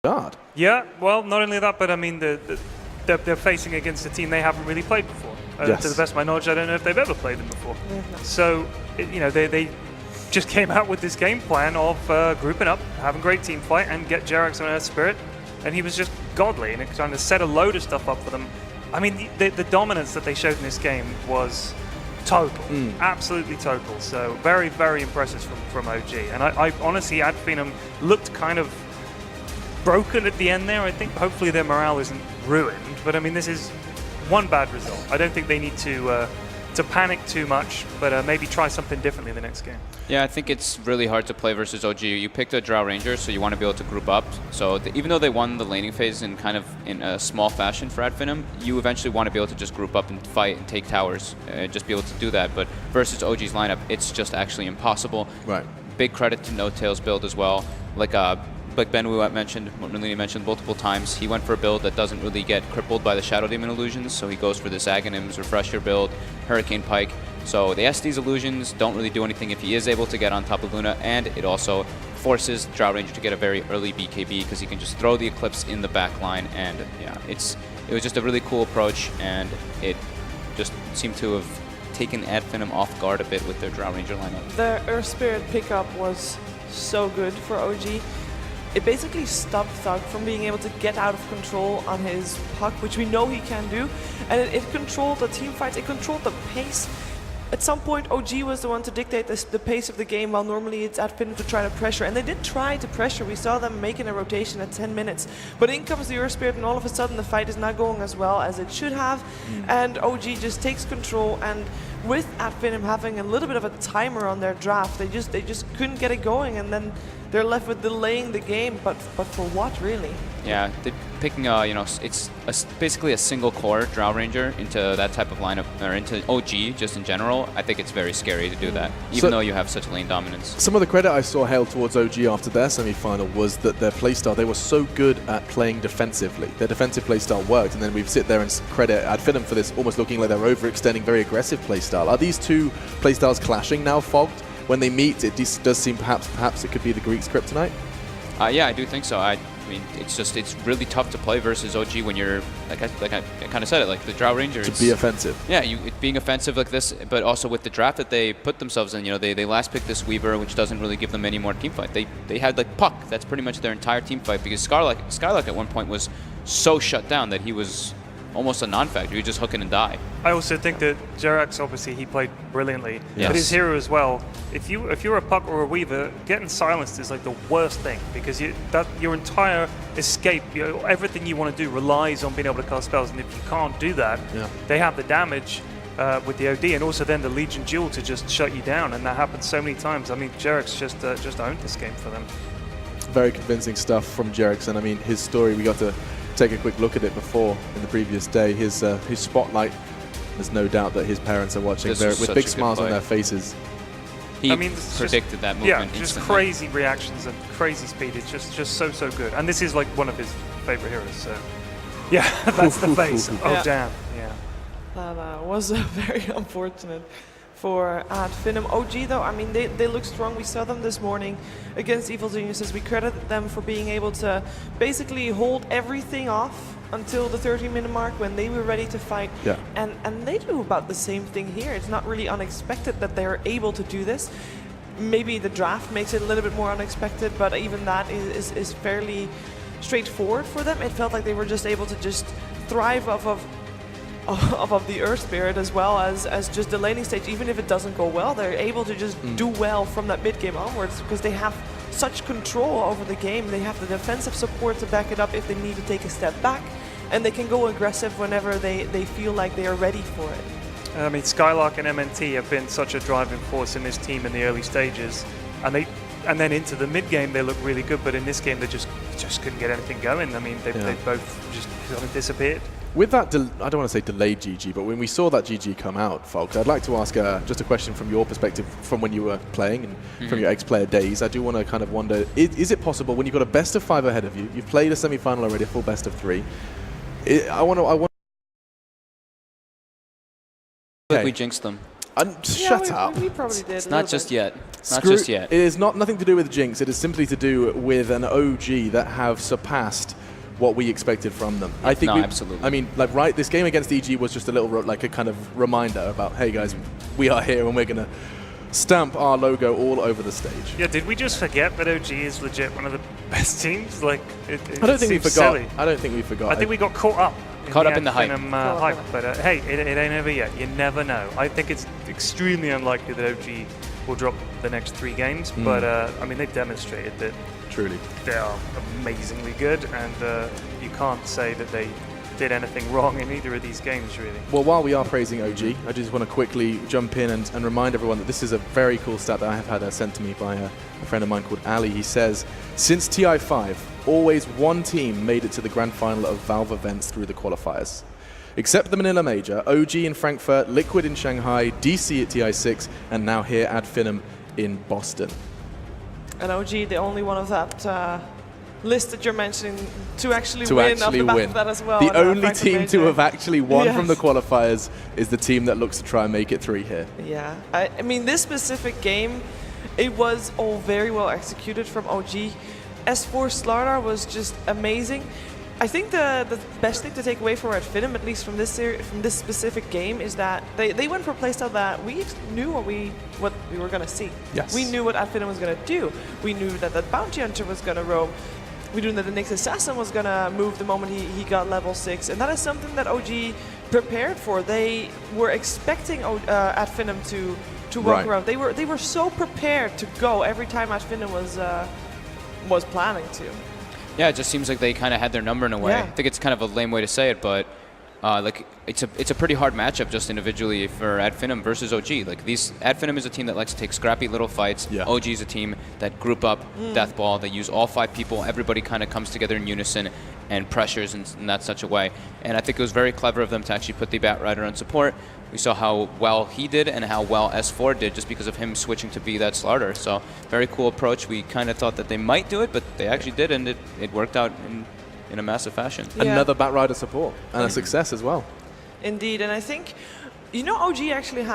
guard. Yeah, well, not only that, but I mean, they're facing against a team they haven't really played before. Yes. To the best of my knowledge, I don't know if they've ever played them before. So, you know, they just came out with this game plan of grouping up, having a great team fight, and get Jerax on Earth Spirit. And he was just godly, and it trying to set a load of stuff up for them. I mean, the dominance that they showed in this game was total, absolutely total. So very, very impressive from OG. And I honestly, Finem looked kind of broken at the end there. I think hopefully their morale isn't ruined. But I mean, this is one bad result. I don't think they need to panic too much, but maybe try something differently in the next game. Yeah, I think it's really hard to play versus OG. You picked a Drow Ranger, so you want to be able to group up. So even though they won the laning phase in kind of in a small fashion for Finem, you eventually want to be able to just group up and fight and take towers, just be able to do that. But versus OG's lineup, it's just actually impossible. Right. Big credit to No Tails build as well. Like Ben Wu mentioned multiple times, he went for a build that doesn't really get crippled by the Shadow Demon illusions, so he goes for this Aghanim's Refresher build, Hurricane Pike. So the SD's illusions don't really do anything if he is able to get on top of Luna, and it also forces Drow Ranger to get a very early BKB because he can just throw the Eclipse in the back line, and yeah, it was just a really cool approach, and it just seemed to have taken Finem off guard a bit with their Drow Ranger lineup. The Earth Spirit pickup was so good for OG. It basically stopped Thug from being able to get out of control on his puck, which we know he can do, and it controlled the team fights, it controlled the pace. At some point, OG was the one to dictate the pace of the game, while normally it's Finem to try to pressure. And they did try to pressure. We saw them making a rotation at 10 minutes. But in comes the Earth Spirit, and all of a sudden the fight is not going as well as it should have. And OG just takes control. And with Finem having a little bit of a timer on their draft, they just couldn't get it going. And then they're left with delaying the game. But for what, really? Yeah, picking it's basically a single core Drow Ranger into that type of lineup, or into OG just in general. I think it's very scary to do that, even though you have such lane dominance. Some of the credit I saw hailed towards OG after their semi-final was that their playstyle, they were so good at playing defensively. Their defensive playstyle worked, and then we sit there and credit Finem for this almost looking like they're overextending very aggressive playstyle. Are these two playstyles clashing now, Fogged? When they meet, it does seem perhaps it could be the Greeks' kryptonite? Yeah, I do think so. I mean, it's really tough to play versus OG when you're like I kind of said it, like the Drow Ranger. To be offensive. Yeah, being offensive like this, but also with the draft that they put themselves in. You know, they last picked this Weaver, which doesn't really give them any more team fight. They had like Puck. That's pretty much their entire team fight, because Skylark at one point was so shut down that he was almost a non-factor. You just hook it and die. I also think that Jerax, obviously, he played brilliantly. Yes. But his hero as well. If you're a Puck or a Weaver, getting silenced is like the worst thing, because your entire escape, everything you want to do relies on being able to cast spells, and if you can't do that, they have the damage with the OD, and also then the Legion Duel to just shut you down, and that happens so many times. I mean, Jerax just owned this game for them. Very convincing stuff from Jerax, and I mean, his story, we got to take a quick look at it before in the previous day. His spotlight, there's no doubt that his parents are watching with big smiles on their faces. He predicted that movement. Yeah, just instantly. crazy reactions and crazy speed. It's just so good. And this is like one of his favorite heroes. So yeah, that's the face. Oh damn. Yeah. That was very unfortunate for Finem. OG though, I mean, they look strong. We saw them this morning against Evil Geniuses. We credit them for being able to basically hold everything off until the 30-minute mark when they were ready to fight. Yeah. And they do about the same thing here. It's not really unexpected that they're able to do this. Maybe the draft makes it a little bit more unexpected, but even that is fairly straightforward for them. It felt like they were just able to just thrive off of the Earth Spirit, as well as just the laning stage. Even if it doesn't go well, they're able to just do well from that mid-game onwards, because they have such control over the game. They have the defensive support to back it up if they need to take a step back, and they can go aggressive whenever they feel like they are ready for it. I mean, Skylark and MNT have been such a driving force in this team in the early stages, and then into the mid-game they look really good, but in this game they just couldn't get anything going. I mean, they both just kind of disappeared. With that, I don't want to say delayed GG, but when we saw that GG come out, folks, I'd like to ask just a question from your perspective, from when you were playing and from your ex-player days. I do want to kind of wonder, is it possible when you've got a best of 5 ahead of you, you've played a semi-final already, a full best of 3, I want like we jinxed them. Shut up. We probably did. It's not just yet. Not Screw- just yet. It is nothing to do with Jinx. It is simply to do with an OG that have surpassed what we expected from them. I think. Absolutely. I mean, like, this game against EG was just a little like a kind of reminder about, hey guys, we are here and we're gonna stamp our logo all over the stage. Yeah, did we just forget that OG is legit one of the best teams? Like, I don't think we seems forgot. silly. I don't think we forgot. I think we got caught up. In the hype. Hype. But hey, it ain't over yet. You never know. I think it's extremely unlikely that OG will drop the next 3 games. But I mean, they've demonstrated that Truly. they are amazingly good, and you can't say that they did anything wrong in either of these games, really. Well, while we are praising OG, I just want to quickly jump in and remind everyone that this is a very cool stat that I have had sent to me by a friend of mine called Ali. He says, since TI5, always one team made it to the grand final of Valve events through the qualifiers. Except the Manila Major, OG in Frankfurt, Liquid in Shanghai, DC at TI6, and now here at Finem in Boston. And OG, the only one of that list that you're mentioning to actually win off the back of that as well. The only team to have actually won from the Yes. qualifiers is the team that looks to try and make it 3 here. Yeah, I mean, this specific game, it was all very well executed from OG. S4 Slardar was just amazing. I think the best thing to take away from at Finem, at least from this specific game, is that they went for a playstyle that we knew what we were going to see. Yes. We knew what at Finem was going to do. We knew that the Bounty Hunter was going to roam. We knew that the Nyx Assassin was going to move the moment he got level 6. And that is something that OG prepared for. They were expecting at Finem to walk around. They were so prepared to go every time at Finem was planning to. Yeah, it just seems like they kind of had their number in a way. Yeah. I think it's kind of a lame way to say it, but like it's a pretty hard matchup just individually for Ad Finem versus OG. Like Ad Finem is a team that likes to take scrappy little fights. Yeah. OG is a team that group up, deathball. They use all 5 people. Everybody kind of comes together in unison and pressures in that such a way. And I think it was very clever of them to actually put the Batrider on support. We saw how well he did and how well S4 did just because of him switching to be that Slardar. So very cool approach. We kind of thought that they might do it, but they actually did, and it worked out in a massive fashion. Yeah. Another Batrider support and a success as well. Indeed, and I think, OG actually had